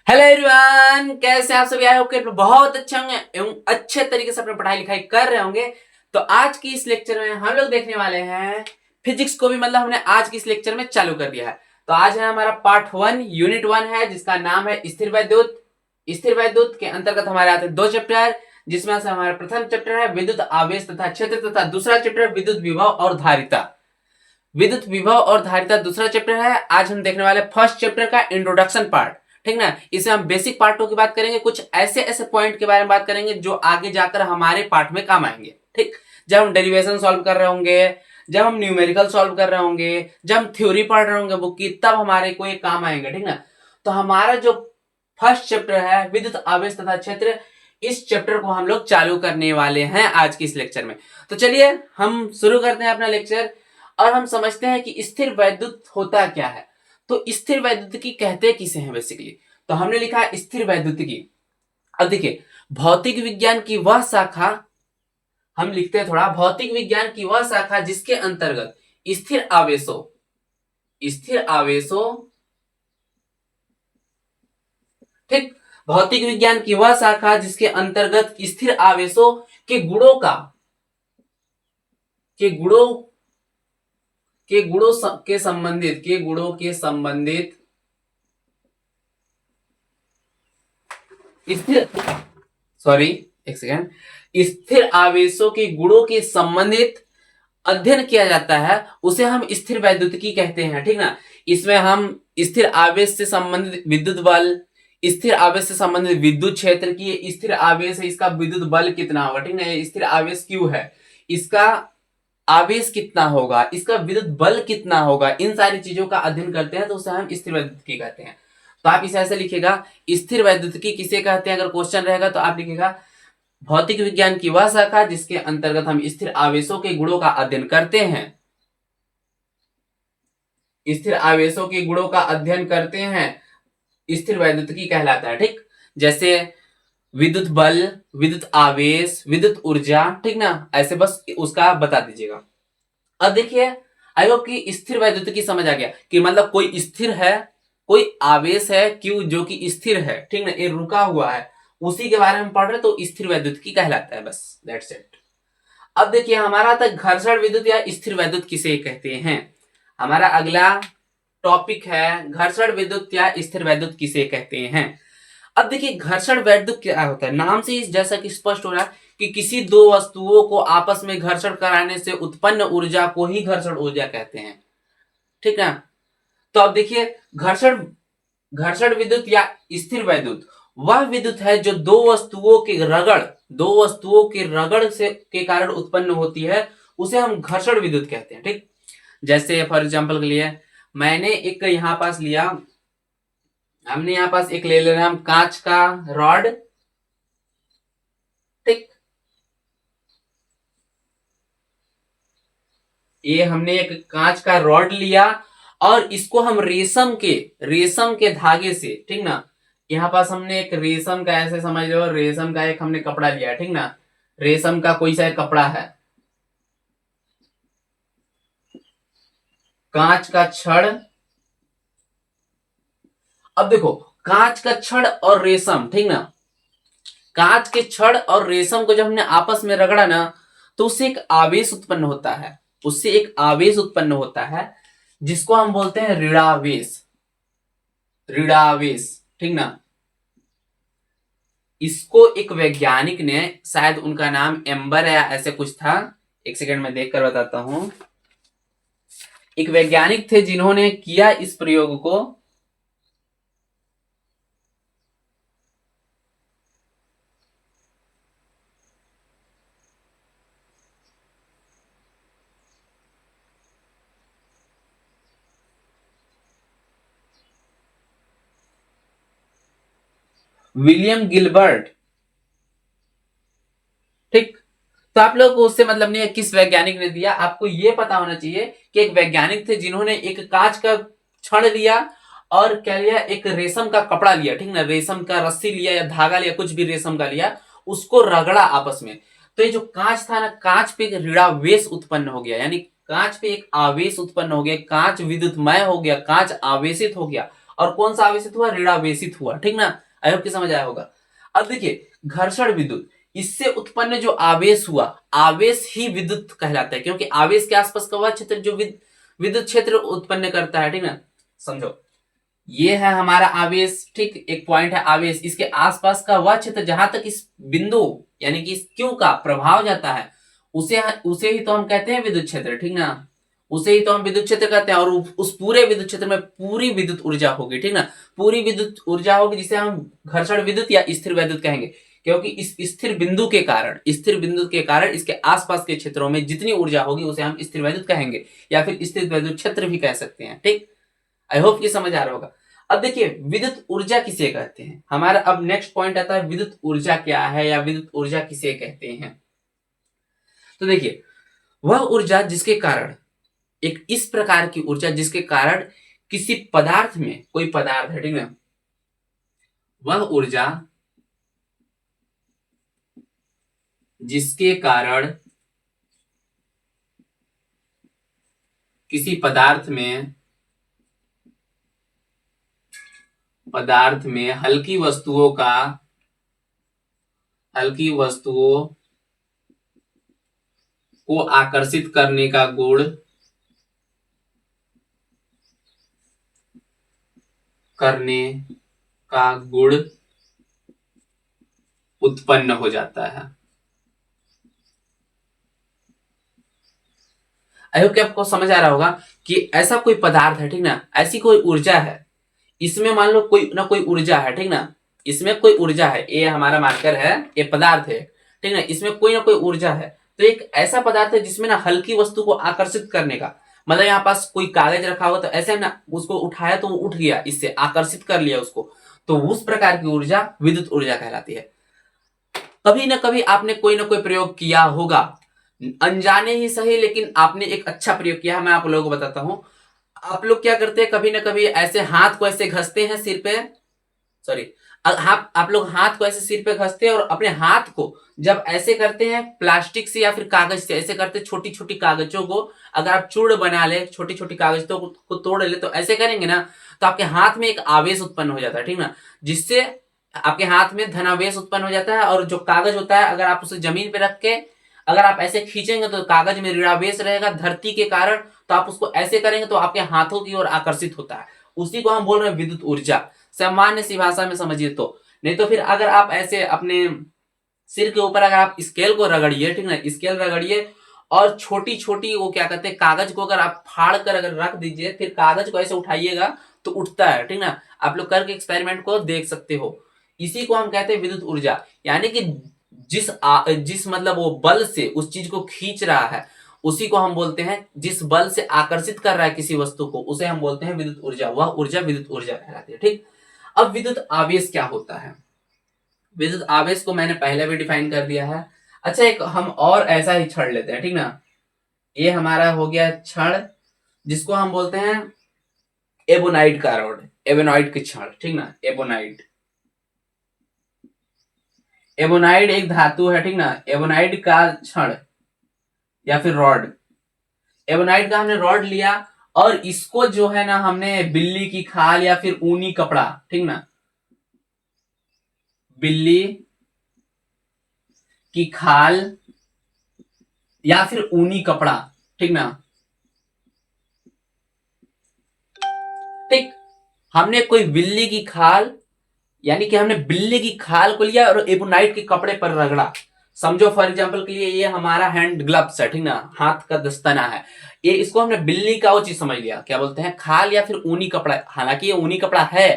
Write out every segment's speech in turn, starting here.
Hello everyone, कैसे हैं आप सभी। आई होप कि बहुत अच्छे होंगे एवं अच्छे तरीके से अपनी पढ़ाई लिखाई कर रहे होंगे। तो आज की इस लेक्चर में हम लोग देखने वाले हैं फिजिक्स को भी, मतलब हमने आज की इस लेक्चर में चालू कर दिया है। तो आज है हमारा पार्ट 1, यूनिट 1 है, जिसका नाम है स्थिर वैद्युत। स्थिर वैद्युत के अंतर्गत हमारे आते हैं दो चैप्टर, जिसमें से हमारा प्रथम चैप्टर है विद्युत आवेश तथा क्षेत्र, तथा दूसरा चैप्टर है विद्युत विभव और धारिता। विद्युत विभव और धारिता दूसरा चैप्टर है। आज हम देखने वाले फर्स्ट चैप्टर का इंट्रोडक्शन पार्ट, ठीक ना। इसमें हम बेसिक पार्टों की बात करेंगे, कुछ ऐसे ऐसे पॉइंट के बारे में बात करेंगे जो आगे जाकर हमारे पार्ट में काम आएंगे, ठीक। जब हम डेरिवेशन सॉल्व कर रहे होंगे, जब हम न्यूमेरिकल सॉल्व कर रहे होंगे, जब हम थ्योरी पढ़ रहे होंगे बुक की, तब हमारे को ये काम आएंगे, ठीक ना। तो हमारा जो फर्स्ट चैप्टर है विद्युत आवेश तथा क्षेत्र, इस चैप्टर को हम लोग चालू करने वाले हैं आज की इस लेक्चर में। तो चलिए हम शुरू करते हैं अपना लेक्चर, और हम समझते हैं कि स्थिर वैद्युत होता क्या है। तो स्थिर वैद्युतिकी कहते किसे हैं बेसिकली। तो हमने लिखा है स्थिर वैद्युतिकी। अब देखिए, भौतिक विज्ञान की वह शाखा, हम लिखते हैं थोड़ा, भौतिक विज्ञान की वह शाखा जिसके अंतर्गत स्थिर आवेशों स्थिर आवेशों ठीक, भौतिक विज्ञान की वह शाखा जिसके अंतर्गत स्थिर आवेशों के गुणों का के गुणों के गुणों के संबंधित स्थिर सॉरी एक सेकेंड स्थिर आवेशों के गुणों के संबंधित अध्ययन किया जाता है, उसे हम स्थिर वैद्युतिकी कहते हैं, ठीक ना। इसमें हम स्थिर आवेश से संबंधित विद्युत बल, स्थिर आवेश से संबंधित विद्युत क्षेत्र की, स्थिर आवेश है इसका विद्युत बल कितना होगा, ठीक ना। स्थिर आवेश क्यों है, इसका आवेश कितना होगा, इसका विद्युत बल कितना होगा, इन सारी चीजों का अध्ययन करते हैं, तो उसे हम स्थिर वैद्युतिकी कहते हैं। तो आप इसे ऐसे लिखिएगा, स्थिर वैद्युतिकी किसे कहते हैं। अगर क्वेश्चन रहेगा तो आप लिखिएगा भौतिक विज्ञान की वह शाखा जिसके अंतर्गत हम स्थिर आवेशों के गुणों का अध्ययन करते हैं, स्थिर आवेशों के गुणों का अध्ययन करते हैं, स्थिर वैद्युतिकी कहलाता है, ठीक। जैसे विद्युत बल, विद्युत आवेश, विद्युत ऊर्जा, ठीक ना, ऐसे बस उसका बता दीजिएगा। अब देखिए, आई होप कि स्थिर वैद्युतिकी समझ आ गया कि मतलब कोई स्थिर है, कोई आवेश है क्यों जो कि स्थिर है, ठीक ना, ये रुका हुआ है, उसी के बारे में पढ़ रहे तो स्थिर वैद्युतिकी कहलाता है, बस दैट्स इट। अब देखिए, हमारा तक घर्षण विद्युत या स्थिर वैद्युत किसे कहते हैं। हमारा अगला टॉपिक है घर्षण विद्युत या स्थिर वैद्युत किसे कहते हैं। अब देखिए, घर्षण वैद्युत क्या होता है, नाम से जैसा कि स्पष्ट हो रहा है कि किसी दो वस्तुओं को आपस में घर्षण कराने से उत्पन्न ऊर्जा को ही घर्षण ऊर्जा कहते हैं, ठीक है। तो अब देखिए, घर्षण घर्षण विद्युत या स्थिर वैद्युत वह विद्युत है जो दो वस्तुओं के रगड़ से के कारण उत्पन्न होती है, उसे हम घर्षण विद्युत कहते हैं, ठीक। जैसे फॉर एग्जांपल के लिए मैंने एक यहां पास लिया, हमने यहां पास एक ले लेना हम कांच का रॉड, ठीक। ये हमने एक कांच का रॉड लिया और इसको हम रेशम के धागे से, ठीक ना, यहाँ पास हमने एक रेशम का, ऐसे समझ लो रेशम का एक हमने कपड़ा लिया, ठीक ना, रेशम का कोई सा एक कपड़ा है, कांच का छड़। अब देखो, कांच का छड़ और रेशम, ठीक ना, कांच के छड़ और रेशम को जब हमने आपस में रगड़ा ना, तो उससे एक आवेश उत्पन्न होता है, जिसको हम बोलते हैं ऋणावेश, ठीक ना। इसको एक वैज्ञानिक ने, शायद उनका नाम एम्बर या ऐसे कुछ था, एक सेकंड में देख कर बताता हूं। एक वैज्ञानिक थे जिन्होंने किया इस प्रयोग को, विलियम गिलबर्ट, ठीक। तो आप लोग को उससे मतलब नहीं है किस वैज्ञानिक ने दिया, आपको यह पता होना चाहिए कि एक वैज्ञानिक थे जिन्होंने एक कांच का छड़ लिया और क्या लिया, एक रेशम का कपड़ा लिया, ठीक ना, रेशम का रस्सी लिया या धागा लिया, कुछ भी रेशम का लिया, उसको रगड़ा आपस में। तो ये जो कांच था ना, कांच पे एक ऋणावेश उत्पन्न हो गया, यानी कांच पे एक आवेश उत्पन्न हो गया, कांच विद्युतमय हो गया, कांच आवेशित हो गया, और कौन सा आवेशित हुआ, ऋणावेशित हुआ। ठीक ना, आई होप कि समझ आया होगा। अब देखिए घर्षण विद्युत, इससे उत्पन्न जो आवेश हुआ, आवेश ही विद्युत कहलाता है, क्योंकि आवेश के आसपास का वह क्षेत्र जो विद्युत क्षेत्र उत्पन्न करता है। ठीक ना, समझो ये है हमारा आवेश, ठीक, एक पॉइंट है आवेश, इसके आसपास का वह क्षेत्र जहां तक इस बिंदु यानी कि इस क्यू का प्रभाव जाता है, उसे उसे ही तो हम कहते हैं विद्युत क्षेत्र। ठीक ना, उसे ही तो हम विद्युत क्षेत्र कहते हैं। और उस पूरे विद्युत क्षेत्र में पूरी विद्युत ऊर्जा होगी। ठीक ना, पूरी विद्युत ऊर्जा होगी जिसे हम घर्षण विद्युत या स्थिर विद्युत कहेंगे, क्योंकि इस स्थिर बिंदु के कारण इसके आसपास के क्षेत्रों में जितनी ऊर्जा होगी उसे हम स्थिर विद्युत कहेंगे, या फिर स्थिर विद्युत क्षेत्र भी कह सकते हैं। ठीक, आई होप कि समझ आ रहा होगा। अब देखिए विद्युत ऊर्जा किसे कहते हैं, हमारा अब नेक्स्ट पॉइंट आता है विद्युत ऊर्जा क्या है या विद्युत ऊर्जा किसे कहते हैं। तो देखिए वह ऊर्जा जिसके कारण, एक इस प्रकार की ऊर्जा जिसके कारण किसी पदार्थ में, कोई पदार्थ है, ठीक है, वह ऊर्जा जिसके कारण किसी पदार्थ में हल्की वस्तुओं को आकर्षित करने का गुण उत्पन्न हो जाता है। आई होप कि आपको समझ आ रहा होगा कि ऐसा कोई पदार्थ है, ठीक ना, ऐसी कोई ऊर्जा है, इसमें मान लो कोई ना कोई ऊर्जा है, ठीक ना, इसमें कोई ऊर्जा है, ये हमारा मार्कर है, ये पदार्थ है, ठीक ना, इसमें कोई ना कोई ऊर्जा है। तो एक ऐसा पदार्थ है जिसमें ना हल्की वस्तु को आकर्षित करने का, मतलब यहाँ पास कोई कागज रखा हुआ तो ऐसे ना उसको उठाया तो वो उठ गया, इससे आकर्षित कर लिया उसको, तो उस प्रकार की ऊर्जा विद्युत ऊर्जा कहलाती है। कभी ना कभी आपने कोई ना कोई प्रयोग किया होगा, अनजाने ही सही, लेकिन आपने एक अच्छा प्रयोग किया है, मैं आप लोगों को बताता हूं। आप लोग क्या करते हैं, कभी ना कभी ऐसे हाथ को ऐसे घसते हैं सिर पे, सॉरी, आप लोग हाथ को ऐसे सिर पे घसते हैं और अपने हाथ को जब ऐसे करते हैं प्लास्टिक से या फिर कागज से, ऐसे करते छोटी छोटी कागजों को अगर आप चूर्ण बना ले, छोटी छोटी कागजों को तोड़ ले, तो ऐसे करेंगे ना तो आपके हाथ में एक आवेश उत्पन्न हो जाता है, ठीक ना, जिससे आपके हाथ में धनावेश उत्पन्न हो जाता है। और जो कागज होता है अगर आप उसे जमीन पे रख के अगर आप ऐसे खींचेंगे तो कागज में ऋणावेश रहेगा धरती के कारण, तो आप उसको ऐसे करेंगे तो आपके हाथों की ओर आकर्षित होता है, उसी को हम बोल रहे हैं विद्युत ऊर्जा। सामान्य सी भाषा में समझिए तो, नहीं तो फिर अगर आप ऐसे अपने सिर के ऊपर अगर आप स्केल को रगड़िए, ठीक ना, स्केल रगड़िए और छोटी छोटी वो क्या कहते हैं कागज को अगर आप फाड़ कर अगर रख दीजिए, फिर कागज को ऐसे उठाइएगा तो उठता है, ठीक ना, आप लोग करके एक्सपेरिमेंट को देख सकते हो। इसी को हम कहते हैं विद्युत ऊर्जा, यानी कि जिस मतलब वो बल से उस चीज को खींच रहा है, उसी को हम बोलते हैं, जिस बल से आकर्षित कर रहा है किसी वस्तु को, उसे हम बोलते हैं विद्युत ऊर्जा, वह ऊर्जा विद्युत ऊर्जा कहलाती है। ठीक, अब विद्युत आवेश क्या होता है, विद्युत आवेश को मैंने पहले भी डिफाइन कर दिया है। अच्छा एक हम और ऐसा ही छड़ लेते हैं, ठीक ना, ये हमारा हो गया छड़ जिसको हम बोलते हैं एबोनाइट का रॉड, एबोनाइट की छड़, ठीक ना, एबोनाइट, एबोनाइट एक धातु है, ठीक ना, एबोनाइट का छड़ या फिर रॉड, एबोनाइट का हमने रॉड लिया और इसको जो है ना हमने बिल्ली की खाल या फिर ऊनी कपड़ा, ठीक ना, बिल्ली की खाल या फिर ऊनी कपड़ा, ठीक ना, ठीक, हमने कोई बिल्ली की खाल यानी कि हमने बिल्ली की खाल को लिया और एबोनाइट के कपड़े पर रगड़ा। समझो फॉर एग्जांपल के लिए ये हमारा हैंड ग्लव्स है, ठीक ना, हाथ का दस्ताना है, ये इसको हमने बिल्ली का वो चीज समझ लिया, क्या बोलते हैं, खाल या फिर ऊनी कपड़ा, हालांकि ये ऊनी कपड़ा है।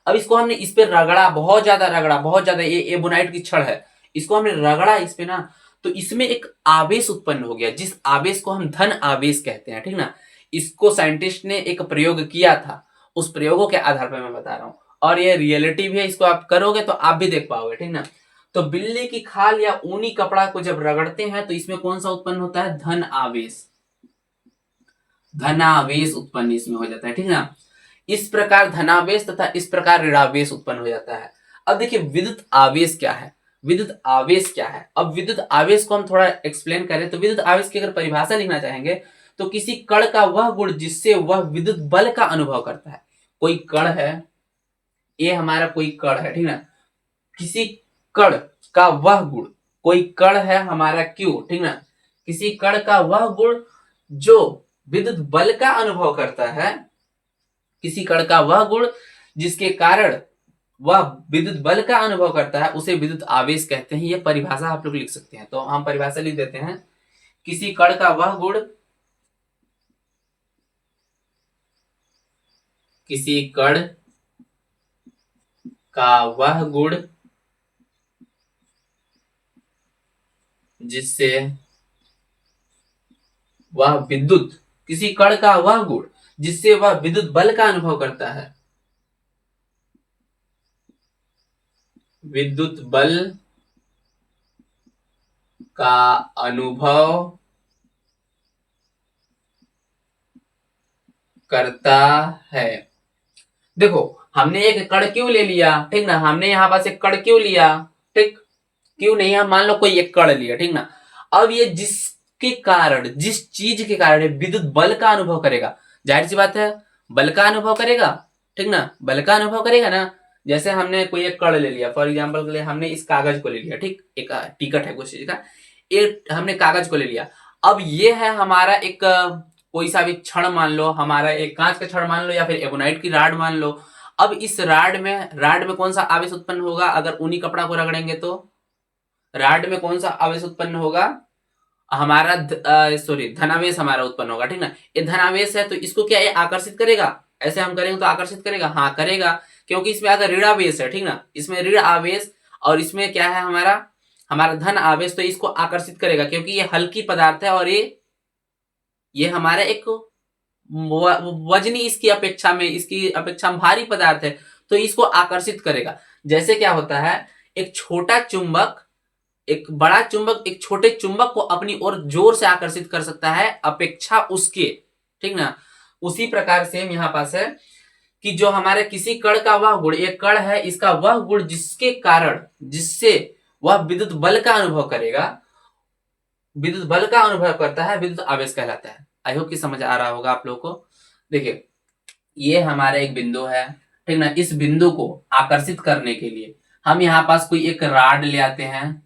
अब इसको हमने इस पे रगड़ा, बहुत ज्यादा रगड़ा, बहुत ज्यादा, ये एबोनाइट की छड़ है, इसको हमने रगड़ा इस पे ना, तो इसमें एक आवेश उत्पन्न हो गया, जिस आवेश को हम धन आवेश कहते हैं, ठीक ना। इसको साइंटिस्ट ने एक प्रयोग किया था, उस प्रयोगों के आधार पर मैं बता रहा हूं, और ये रियलिटी भी है, इसको आप करोगे तो आप भी देख पाओगे, ठीक ना। तो बिल्ली की खाल या ऊनी कपड़ा को जब रगड़ते हैं तो इसमें कौन सा उत्पन्न होता है, धन आवेश, धनावेश उत्पन्न इसमें हो जाता है, ठीक ना। इस प्रकार धनावेश तथा इस प्रकार ऋणावेश उत्पन्न हो जाता है। अब देखिए विद्युत आवेश क्या है, विद्युत आवेश क्या है। अब विद्युत आवेश को हम थोड़ा एक्सप्लेन करें तो विद्युत आवेश की अगर परिभाषा लिखना चाहेंगे तो किसी कण का वह गुण जिससे वह विद्युत बल का अनुभव करता है। कोई कण है, ये हमारा कोई कण है, ठीक ना। किसी कण का वह गुण, कोई कण है हमारा Q, ठीक ना। किसी कण का वह गुण जो विद्युत बल का अनुभव करता है, किसी कण का वह गुण जिसके कारण वह विद्युत बल का अनुभव करता है, उसे विद्युत आवेश कहते हैं। ये परिभाषा आप लोग लिख सकते हैं। तो हम परिभाषा लिख देते हैं, किसी कण का वह गुण, किसी कण का वह गुण जिससे वह विद्युत, किसी कण का वह गुण जिससे वह विद्युत बल का अनुभव करता है, विद्युत बल का अनुभव करता है। देखो, हमने एक कण क्यों ले लिया, ठीक ना। हमने यहां पास एक कण क्यों लिया, ठीक। क्यों नहीं, हम मान लो कोई एक कण लिया, ठीक ना। अब ये जिसके कारण, जिस चीज के कारण विद्युत बल का अनुभव करेगा, जाहिर सी बात है बल का अनुभव करेगा, ठीक ना। बल का अनुभव करेगा ना। जैसे हमने कोई एक कण ले लिया, फॉर एग्जाम्पल के लिए हमने इस कागज को ले लिया, ठीक। एक टिकट है कुछ चीज का, ये हमने कागज को ले लिया। अब ये है हमारा एक कोई सा भी क्षण मान लो, हमारा एक कांच का क्षण मान लो, या फिर एबोनाइट की राड मान लो। अब इस राड में कौन सा आवेश उत्पन्न होगा, अगर ऊनी कपड़ा को रगड़ेंगे तो राड में कौन सा आवेश उत्पन्न होगा, हमारा सॉरी धनावेश हमारा उत्पन्न होगा, ठीक ना। ये धनावेश है तो इसको क्या ये आकर्षित करेगा, ऐसे हम करेंगे तो आकर्षित करेगा, हाँ करेगा, क्योंकि इसमें अगर ऋण आवेश है, ठीक ना। इसमें ऋण आवेश और इसमें क्या है हमारा हमारा धन आवेश, तो इसको आकर्षित करेगा, क्योंकि ये हल्की पदार्थ है और ये हमारा एक वजनी इसकी अपेक्षा में भारी पदार्थ है, तो इसको आकर्षित करेगा। जैसे क्या होता है, एक छोटा चुंबक एक बड़ा चुंबक एक छोटे चुंबक को अपनी ओर जोर से आकर्षित कर सकता है अपेक्षा उसके, ठीक ना। उसी प्रकार से यहां पास है कि जो हमारे किसी कण का वह गुण, एक कण है, इसका वह गुण जिसके कारण, जिससे वह विद्युत बल का अनुभव करेगा, विद्युत बल का अनुभव करता है, विद्युत आवेश कहलाता है। आई होप कि समझ आ रहा होगा आप लोगों को। देखिए, ये हमारा एक बिंदु है, ठीक ना। इस बिंदु को आकर्षित करने के लिए हम यहाँ पास कोई एक राड ले आते हैं,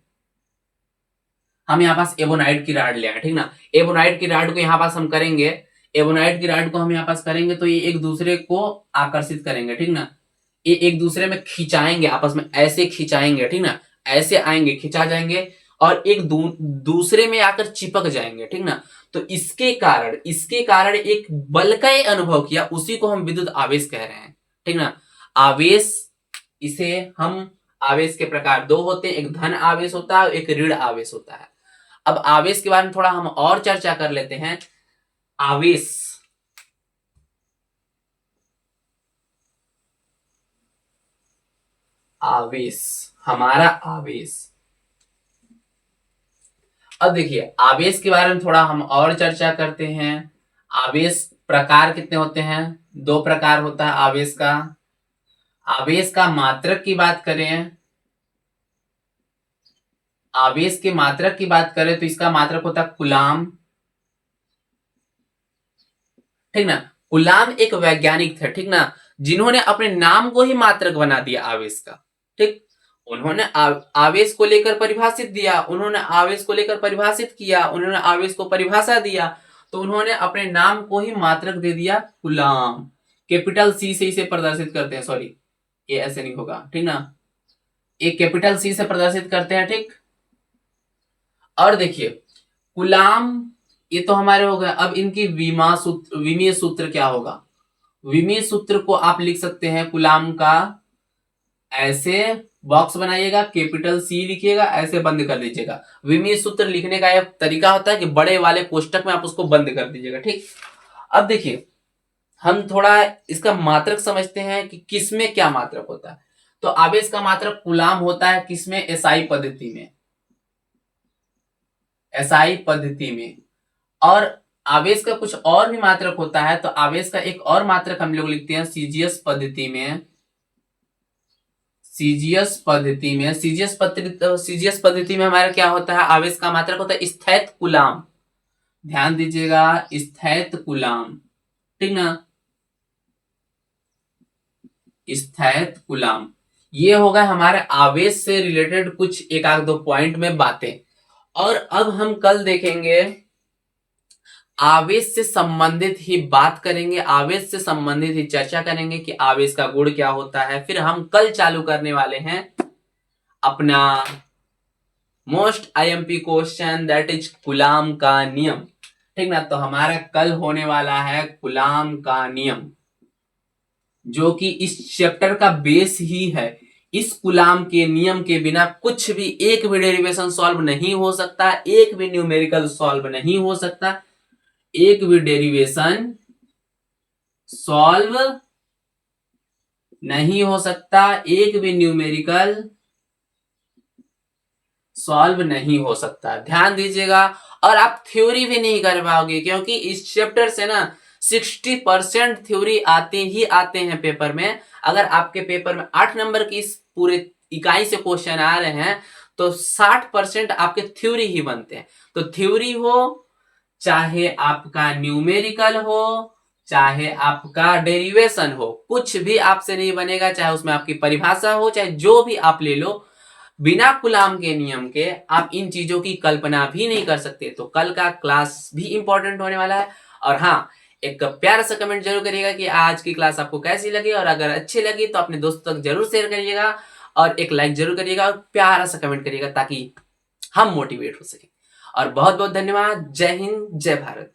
हम यहाँ पास एबोनाइट की राड ले आए, ठीक ना। एबोनाइट की राड को यहाँ पास हम करेंगे, एबोनाइट की राड को हम यहाँ पास करेंगे तो ये एक दूसरे को आकर्षित करेंगे, ठीक ना। ये एक दूसरे में खिंचाएंगे, आपस में ऐसे खिंचाएंगे, ठीक ना। ऐसे आएंगे, खिंचा जाएंगे और एक दूसरे में आकर चिपक जाएंगे, ठीक ना। तो इसके कारण एक बल का ये अनुभव किया, उसी को हम विद्युत आवेश कह रहे हैं, ठीक ना। आवेश, इसे हम आवेश के प्रकार दो होते हैं, एक धन आवेश होता है, एक ऋण आवेश होता है। अब आवेश के बारे में थोड़ा हम और चर्चा कर लेते हैं। आवेश, आवेश, हमारा आवेश। अब देखिए, आवेश के बारे में थोड़ा हम और चर्चा करते हैं। आवेश प्रकार कितने होते हैं, दो प्रकार होता है आवेश का। आवेश का मात्रक की बात करें, आवेश के मात्रक की बात करें तो इसका मात्रक होता है कूलाम, ठीक ना। कूलाम एक वैज्ञानिक थे, ठीक ना, जिन्होंने अपने नाम को ही मात्रक बना दिया आवेश का, ठीक। उन्होंने आवेश को लेकर परिभाषित दिया, उन्होंने आवेश को लेकर परिभाषित किया, उन्होंने आवेश को परिभाषा दिया, तो उन्होंने अपने नाम को ही मात्रक दे दिया कूलाम। कैपिटल सी से इसे प्रदर्शित करते हैं, सॉरी ये ऐसे नहीं होगा, ठीक ना। एक कैपिटल सी से प्रदर्शित करते हैं, ठीक। और देखिए, कूलाम ये तो हमारे हो गए। अब इनकी विमीय सूत्र क्या होगा, विमीय सूत्र को आप लिख सकते हैं कूलाम का, ऐसे बॉक्स बनाइएगा, कैपिटल सी लिखिएगा, ऐसे बंद कर दीजिएगा। विमीय सूत्र लिखने का एक तरीका होता है कि बड़े वाले कोष्टक में आप उसको बंद कर दीजिएगा, ठीक। अब देखिए, हम थोड़ा इसका मात्रक समझते हैं कि किसमें क्या मात्रक होता है। तो आवेश का मात्रक कूलाम होता है किसमें, एसआई पद्धति में, एसआई पद्धति में। और आवेश का कुछ और भी मात्रक होता है, तो आवेश का एक और मात्रक हम लोग लिखते हैं सीजीएस पद्धति में, सीजीएस पद्धति में। सीजीएस पद्धति में हमारा क्या होता है, आवेश का मात्रक होता है स्थैत कूलाम, ध्यान दीजिएगा, स्थैत कूलाम, ठीक ना। स्थैत कूलाम। ये होगा हमारे आवेश से रिलेटेड कुछ एक आध दो पॉइंट में बातें। और अब हम कल देखेंगे आवेश से संबंधित ही बात करेंगे, आवेश से संबंधित ही चर्चा करेंगे कि आवेश का गुण क्या होता है। फिर हम कल चालू करने वाले हैं अपना most IMP question, that is coulomb का नियम। ठीक ना, तो हमारा कल होने वाला है कूलाम का नियम, जो कि इस चैप्टर का बेस ही है। इस कूलाम के नियम के बिना कुछ भी, एक भी डेरिवेशन सॉल्व नहीं हो सकता, एक भी न्यूमेरिकल सॉल्व नहीं हो सकता, एक भी डेरिवेशन सॉल्व नहीं हो सकता, एक भी न्यूमेरिकल सॉल्व नहीं हो सकता। ध्यान दीजिएगा। और आप थ्योरी भी नहीं कर पाओगे, क्योंकि इस चैप्टर से ना 60% थ्योरी आते ही आते हैं पेपर में। अगर आपके पेपर में 8 नंबर की इस पूरे इकाई से क्वेश्चन आ रहे हैं तो 60% आपके थ्योरी ही बनते हैं। तो थ्योरी हो, चाहे आपका न्यूमेरिकल हो, चाहे आपका डेरिवेशन हो, कुछ भी आपसे नहीं बनेगा। चाहे उसमें आपकी परिभाषा हो, चाहे जो भी आप ले लो, बिना कूलाम के नियम के आप इन चीजों की कल्पना भी नहीं कर सकते। तो कल का क्लास भी इंपॉर्टेंट होने वाला है। और हाँ, एक प्यारा सा कमेंट जरूर करिएगा कि आज की क्लास आपको कैसी लगी, और अगर अच्छी लगी तो अपने दोस्तों तक जरूर शेयर करिएगा, और एक लाइक जरूर करिएगा, और प्यारा सा कमेंट करिएगा ताकि हम मोटिवेट हो सके। और बहुत बहुत धन्यवाद। जय हिंद, जय भारत।